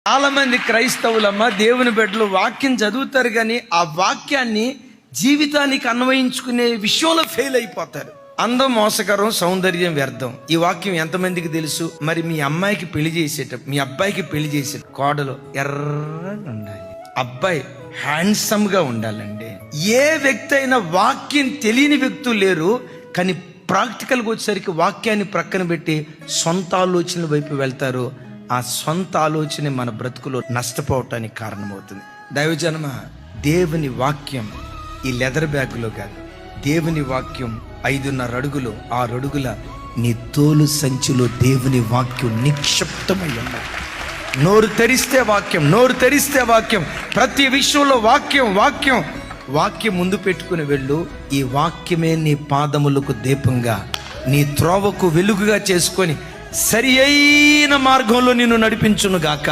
చాలా మంది క్రైస్తవులమ్మ దేవుని బిడ్డలు వాక్యం చదువుతారు, కానీ ఆ వాక్యాన్ని జీవితానికి అన్వయించుకునే విషయంలో ఫెయిల్ అయిపోతారు. అందం మోసకరం, సౌందర్యం వ్యర్థం. ఈ వాక్యం ఎంతమందికి తెలుసు? మరి మీ అమ్మాయికి పెళ్లి చేసేటప్పుడు, మీ అబ్బాయికి పెళ్లి చేసే కోడలు ఎర్రగా ఉండాలి, అబ్బాయి హ్యాండ్సమ్ గా ఉండాలండి. ఏ వ్యక్తి అయినా వాక్యం తెలియని వ్యక్తులు లేరు, కానీ ప్రాక్టికల్గా వచ్చేసరికి వాక్యాన్ని ప్రక్కన పెట్టి సొంత ఆలోచనల వైపు వెళ్తారు. ఆ సొంత ఆలోచన మన బ్రతుకులో నష్టపోవటానికి కారణమవుతుంది. దైవజనమ, దేవుని వాక్యం ఈ లెదర్ బ్యాగ్లో కాదు. దేవుని వాక్యం 5.5 అడుగులు 6 అడుగుల నీ తోలు సంచిలో దేవుని వాక్యం నిక్షిప్తమై ఉన్నది. నోరు తెరిస్తే వాక్యం, నోరు తెరిస్తే వాక్యం. ప్రతి విషయంలో వాక్యం వాక్యం వాక్యం ముందు పెట్టుకుని వెళ్ళు. ఈ వాక్యమే నీ పాదములకు దీపంగా, నీ త్రోవకు వెలుగుగా చేసుకొని సరి అయిన మార్గంలో నిన్ను నడిపించును గాక.